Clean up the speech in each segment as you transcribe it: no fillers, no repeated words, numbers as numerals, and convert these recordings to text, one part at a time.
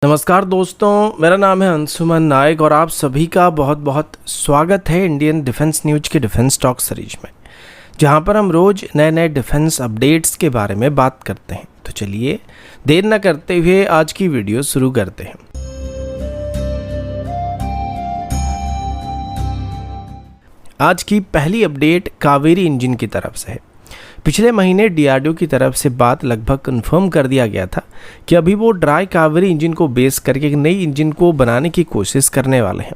नमस्कार दोस्तों, मेरा नाम है अंशुमन नायक और आप सभी का बहुत बहुत स्वागत है इंडियन डिफेंस न्यूज के डिफेंस टॉक सीरीज में, जहां पर हम रोज नए नए डिफेंस अपडेट्स के बारे में बात करते हैं। तो चलिए देर न करते हुए आज की वीडियो शुरू करते हैं। आज की पहली अपडेट कावेरी इंजन की तरफ से है। पिछले महीने डीआरडीओ की तरफ से बात लगभग कंफर्म कर दिया गया था कि अभी वो ड्राई कावेरी इंजन को बेस करके एक नई इंजन को बनाने की कोशिश करने वाले हैं,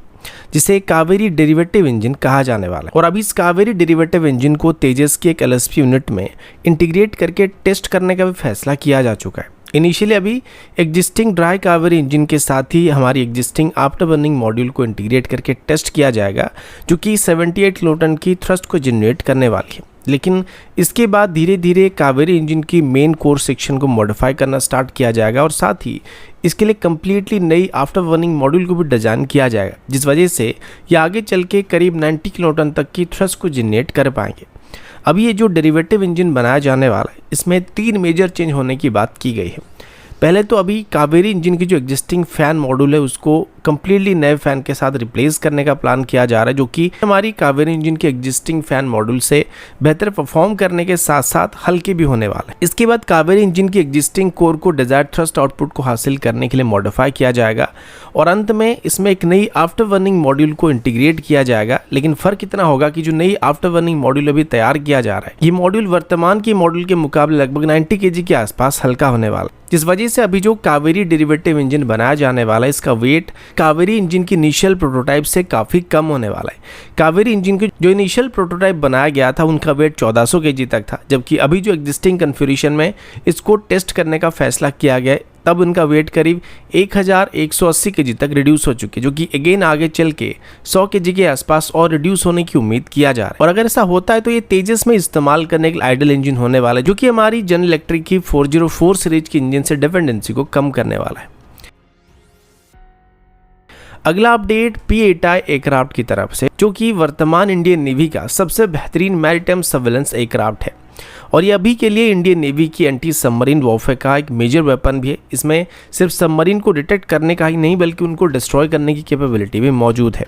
जिसे कावेरी डेरिवेटिव इंजन कहा जाने वाला है। और अभी इस कावेरी डेरिवेटिव इंजन को तेजस की एक एलएसपी यूनिट में इंटीग्रेट करके टेस्ट करने का भी फैसला किया जा चुका है। इनिशियली अभी एग्जिस्टिंग ड्राई कावेरी इंजन के साथ ही हमारी एग्जिस्टिंग आफ्टर बर्निंग मॉड्यूल को इंटीग्रेट करके टेस्ट किया जाएगा, जो कि 78 किलोटन की थ्रस्ट को जनरेट करने वाली है। लेकिन इसके बाद धीरे धीरे कावेरी इंजन की मेन कोर सेक्शन को मॉडिफाई करना स्टार्ट किया जाएगा और साथ ही इसके लिए कम्प्लीटली नई आफ्टर बर्निंग मॉड्यूल को भी डिज़ाइन किया जाएगा, जिस वजह से ये आगे चल के करीब 90 किलोटन तक की थ्रस्ट को जनरेट कर पाएंगे। अभी ये जो डेरिवेटिव इंजन बनाया जाने वाला है, इसमें 3 मेजर चेंज होने की बात की गई है। पहले तो अभी कावेरी इंजन की जो एग्जिस्टिंग फैन मॉड्यूल है उसको कम्प्लीटली नए फैन के साथ रिप्लेस करने का प्लान किया जा रहा है, जो कि हमारी कावेरी इंजन के एग्जिस्टिंग फैन मॉड्यूल से बेहतर परफॉर्म करने के साथ साथ हल्के भी होने वाला है। इसके बाद कावेरी इंजन की एग्जिस्टिंग कोर को डिजायर्ड थ्रस्ट आउटपुट को हासिल करने के लिए मॉडिफाई किया जाएगा और अंत में इसमें एक नई आफ्टर बर्निंग मॉड्यूल को इंटीग्रेट किया जाएगा। लेकिन फर्क इतना होगा कि जो नई आफ्टर बर्निंग मॉड्यूल अभी तैयार किया जा रहा है, ये मॉड्यूल वर्तमान के मॉड्यूल के मुकाबले लगभग 90 kg के आसपास हल्का होने वाला है, जिस वजह से अभी जो कावेरी डेरिवेटिव इंजन बनाया जाने वाला है, इसका वेट कावेरी इंजन की इनिशियल प्रोटोटाइप से काफ़ी कम होने वाला है। कावेरी इंजन की जो इनिशियल प्रोटोटाइप बनाया गया था उनका वेट 1400 kg तक था, जबकि अभी जो एग्जिस्टिंग कन्फिगरेशन में इसको टेस्ट करने का फैसला किया गया तब उनका वेट करीब 1180 kg तक रिड्यूस हो चुकी है, जो कि अगेन आगे चल के 100 kg के आसपास और रिड्यूस होने की उम्मीद किया जा रहा है। और अगर ऐसा होता है तो ये तेजस में इस्तेमाल करने के लिए आइडल इंजन होने वाला है, जो कि हमारी जनरल इलेक्ट्रिक की 404 सीरीज की इंजन से डिपेंडेंसी को कम करने वाला है। अगला अपडेट P8I एयरक्राफ्ट की तरफ से, जो कि वर्तमान इंडियन नेवी का सबसे बेहतरीन मैरीटाइम सर्वेलेंस एयरक्राफ्ट है और ये अभी के लिए इंडियन नेवी की एंटी सबमरीन वॉरफेयर का एक मेजर वेपन भी है। इसमें सिर्फ सबमरीन को डिटेक्ट करने का ही नहीं बल्कि उनको डिस्ट्रॉय करने की कैपेबिलिटी भी मौजूद है।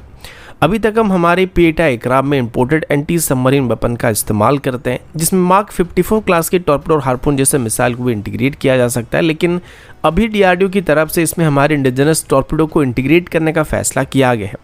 अभी तक हम हमारे P8I एयरक्राफ्ट में इंपोर्टेड एंटी सबमरीन वेपन का इस्तेमाल करते हैं, जिसमें मार्क 54 क्लास के टॉर्पेडो और हार्पून जैसे मिसाइल को भी इंटीग्रेट किया जा सकता है। लेकिन अभी डीआरडीओ की तरफ से इसमें हमारे इंडिजिनस टॉर्पेडो को इंटीग्रेट करने का फैसला किया गया है।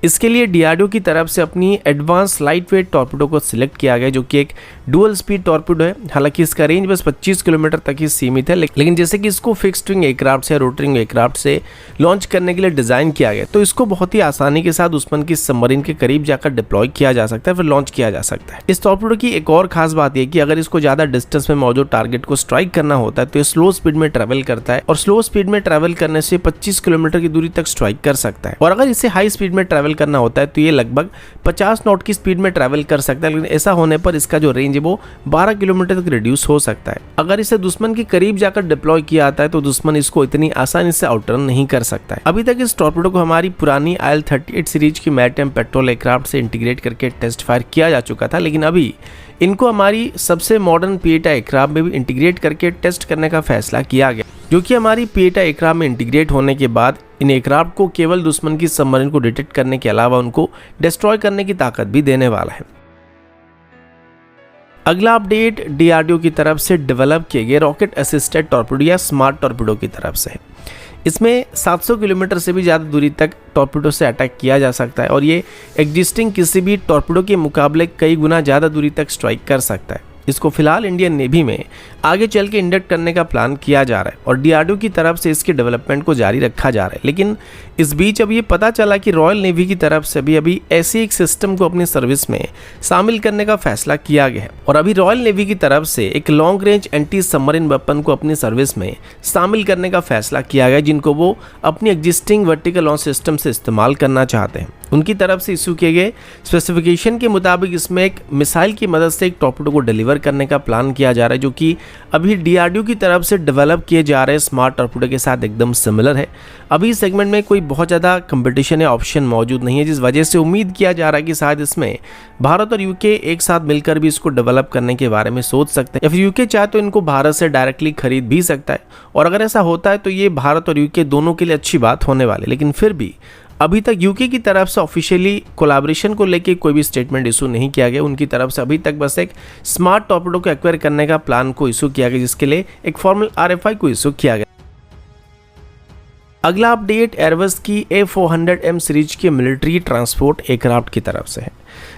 इसके लिए डीआरडीओ की तरफ से अपनी एडवांस लाइट वेट टॉर्पेडो को सिलेक्ट किया गया, जो कि एक डुअल स्पीड टॉर्पेडो है। हालांकि इसका रेंज बस 25 किलोमीटर तक ही सीमित है, लेकिन जैसे कि इसको फिक्स्ड विंग एयरक्राफ्ट से रोटरिंग एयरक्राफ्ट से लॉन्च करने के लिए डिज़ाइन किया गया, तो इसको बहुत ही आसानी के साथ दुश्मन की सबमरीन के करीब जाकर डिप्लॉय किया जा सकता है, फिर लॉन्च किया जा सकता है। इस टॉर्पेडो की एक और खास बात यह कि अगर इसको ज़्यादा डिस्टेंस में मौजूद टारगेट को स्ट्राइक करना होता है तो ये स्लो स्पीड में ट्रैवल करता है और स्लो स्पीड में ट्रैवल करने से 25 किलोमीटर की दूरी तक स्ट्राइक कर सकता है। और अगर इसे हाई स्पीड में ट्रैवल करना होता है तो ये लगभग 50 नॉट की स्पीड में ट्रैवल कर सकता है, लेकिन ऐसा होने पर इसका जो रेंज है वो 12 किलोमीटर तक रिड्यूस हो सकता है। अगर इसे दुश्मन के करीब जाकर डिप्लॉय किया जाता है तो दुश्मन इसको इतनी आसानी से आउटरन नहीं कर सकता है। अभी तक इस टॉर्पेडो को हमारी पुरानी IL-38 सीरीज की मैरीटाइम पेट्रोल एयरक्राफ्ट से इंटीग्रेट करके टेस्ट फायर किया जा चुका था, लेकिन अभी इनको हमारी सबसे मॉडर्न P8I एयरक्राफ्ट में भी इंटीग्रेट करके टेस्ट करने का फैसला किया गया, जो कि हमारी P8I एयरक्राफ्ट में इंटीग्रेट होने के बाद इन एयरक्राफ्ट को केवल दुश्मन की सबमरीन को डिटेक्ट करने के अलावा उनको डिस्ट्रॉय करने की ताकत भी देने वाला है। अगला अपडेट डीआरडीओ की तरफ से डेवलप किए गए रॉकेट असिस्टेड टॉर्पेडो या स्मार्ट टॉर्पेडो की तरफ से है। इसमें 700 किलोमीटर से भी ज़्यादा दूरी तक टॉर्पेडो से अटैक किया जा सकता है और ये एग्जिस्टिंग किसी भी टॉर्पेडो के मुकाबले कई गुना ज़्यादा दूरी तक स्ट्राइक कर सकता है। इसको फिलहाल इंडियन नेवी में आगे चल के इंडक्ट करने का प्लान किया जा रहा है और डीआरडीओ की तरफ से इसके डेवलपमेंट को जारी रखा जा रहा है। लेकिन इस बीच अब ये पता चला कि रॉयल नेवी की तरफ से भी अभी ऐसे एक सिस्टम को अपनी सर्विस में शामिल करने का फैसला किया गया है और अभी रॉयल नेवी की तरफ से एक long range anti submarine weapon को अपनी सर्विस में शामिल करने का फैसला किया गया, जिनको वो अपनी एग्जिस्टिंग वर्टिकल लॉन्च सिस्टम से इस्तेमाल करना चाहते हैं। उनकी तरफ से इशू किए गए स्पेसिफिकेशन के मुताबिक इसमें एक मिसाइल की मदद से एक टॉर्पेडो को डिलीवर करने का प्लान किया जा रहा है, जो कि अभी DRDO की तरफ से डेवलप किए जा रहे स्मार्ट टॉर्पेडो के साथ एकदम सिमिलर है। अभी इस सेगमेंट में कोई बहुत ज़्यादा कंपटीशन या ऑप्शन मौजूद नहीं है, जिस वजह से उम्मीद किया जा रहा है कि शायद इसमें भारत और यूके एक साथ मिलकर भी इसको डेवलप करने के बारे में सोच सकते हैं, या फिर यूके चाहे तो इनको भारत से डायरेक्टली खरीद भी सकता है। और अगर ऐसा होता है तो ये भारत और यूके दोनों के लिए अच्छी बात होने वाली है। लेकिन फिर भी अभी तक यूके की तरफ से ऑफिशियली कोलैबोरेशन को लेके कोई भी स्टेटमेंट इशू नहीं किया गया। उनकी तरफ से अभी तक बस एक स्मार्ट टॉर्पेडो को एक्वायर करने का प्लान को इशू किया गया, जिसके लिए एक फॉर्मल RFI को इशू किया गया। अगला अपडेट एयरबस की A400M सीरीज के मिलिट्री ट्रांसपोर्ट एयरक्राफ्ट की तरफ से है।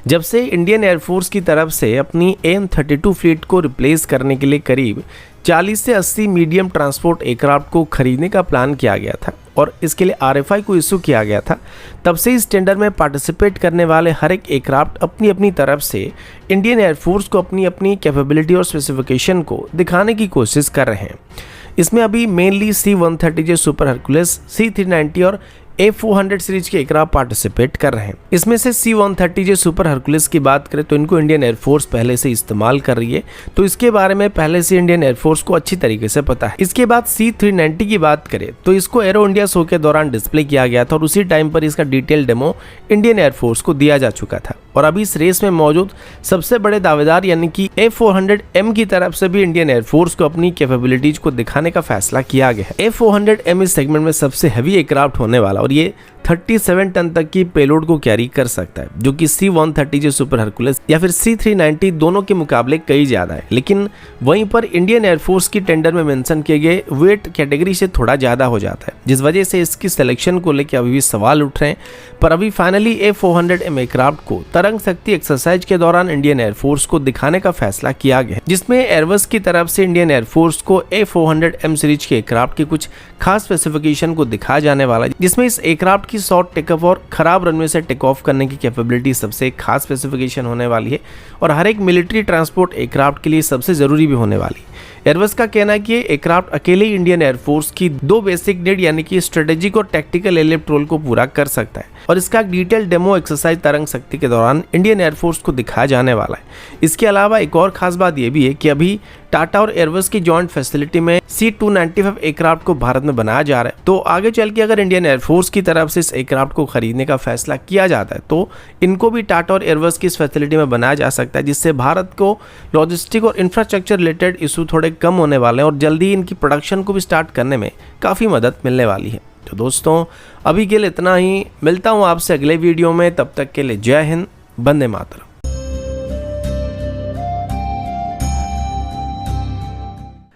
जब से इंडियन एयरफोर्स की तरफ से अपनी AN-32 फ्लीट को रिप्लेस करने के लिए करीब 40 से 80 मीडियम ट्रांसपोर्ट एयरक्राफ्ट को खरीदने का प्लान किया गया था और इसके लिए RFI को इशू किया गया था, तब से इस टेंडर में पार्टिसिपेट करने वाले हर एक एयरक्राफ्ट अपनी अपनी तरफ से इंडियन एयरफोर्स को अपनी अपनी कैपेबिलिटी और स्पेसिफिकेशन को दिखाने की कोशिश कर रहे हैं। इसमें अभी mainly C-130J super Hercules, C-390 और A400 सीरीज के एयरक्राफ्ट पार्टिसिपेट कर रहे हैं। इसमें से C-130J सुपर हरकुलस की बात करें तो इनको इंडियन एयरफोर्स पहले से इस्तेमाल कर रही है, तो इसके बारे में पहले से इंडियन एयरफोर्स को अच्छी तरीके से पता है। इसके बाद C-390 की बात करें तो इसको एरो इंडिया शो के दौरान डिस्प्ले किया गया था और उसी टाइम पर इसका डिटेल डेमो इंडियन एयरफोर्स को दिया जा चुका था। और अभी इस रेस में मौजूद सबसे बड़े दावेदार यानी कि A400M की तरफ से भी इंडियन एयरफोर्स को अपनी कैपेबिलिटीज को दिखाने का फैसला किया गया है। A400M इस सेगमेंट में सबसे हैवी एयरक्राफ्ट होने वाला और ये 37 टन तक की पेलोड को कैरी कर सकता है, जो कि C-130J सुपर हरकुलस या फिर C-390 दोनों के मुकाबले कई ज़्यादा है। लेकिन वहीं पर इंडियन एयरफोर्स की टेंडर में मेंशन किए गए वेट कैटेगरी से थोड़ा ज़्यादा हो जाता है, जिस वजह से इसकी सिलेक्शन को लेकर अभी भी सवाल उठ रहे हैं। पर अभी फाइनली A400M एयरक्राफ्ट को तरंग शक्ति एक्सरसाइज के दौरान इंडियन एयरफोर्स को दिखाने का फैसला किया गया, जिसमें एयरबस की तरफ से इंडियन एयरफोर्स को A400M सीरीज के एयरक्राफ्ट के कुछ खास स्पेसिफिकेशन को दिखाया जाने वाला है, जिसमें इस एयरक्राफ्ट की शॉर्ट टेकअप और खराब रनवे से टेक ऑफ करने की कैपेबिलिटी सबसे खास स्पेसिफिकेशन होने वाली है और हर एक मिलिट्री ट्रांसपोर्ट एयरक्राफ्ट के लिए सबसे जरूरी भी होने वाली है। एयरबस का कहना है कि एयरक्राफ्ट अकेले ही इंडियन एयरफोर्स की दो बेसिक नीड यानी कि स्ट्रेटेजिक और टैक्टिकल एयरलिफ्ट रोल को पूरा कर सकता है और इसका एक डिटेल डेमो एक्सरसाइज तरंग शक्ति के दौरान इंडियन एयरफोर्स को दिखाया जाने वाला है। इसके अलावा एक और खास बात यह भी है कि अभी टाटा और एयरबस की जॉइंट फैसिलिटी में C-295 एयरक्राफ्ट को भारत में बनाया जा रहा है, तो आगे चल के अगर इंडियन एयरफोर्स की तरफ से इस एयरक्राफ्ट को खरीदने का फैसला किया जाता है तो इनको भी टाटा और एयरबस की इस फैसिलिटी में बनाया जा सकता है, जिससे भारत को लॉजिस्टिक और इंफ्रास्ट्रक्चर रिलेटेड इशू थोड़े कम होने वाले हैं और जल्दी इनकी प्रोडक्शन को भी स्टार्ट करने में काफ़ी मदद मिलने वाली है। तो दोस्तों अभी के लिए इतना ही, मिलता हूँ आपसे अगले वीडियो में, तब तक के लिए जय हिंद, वंदे मातरम।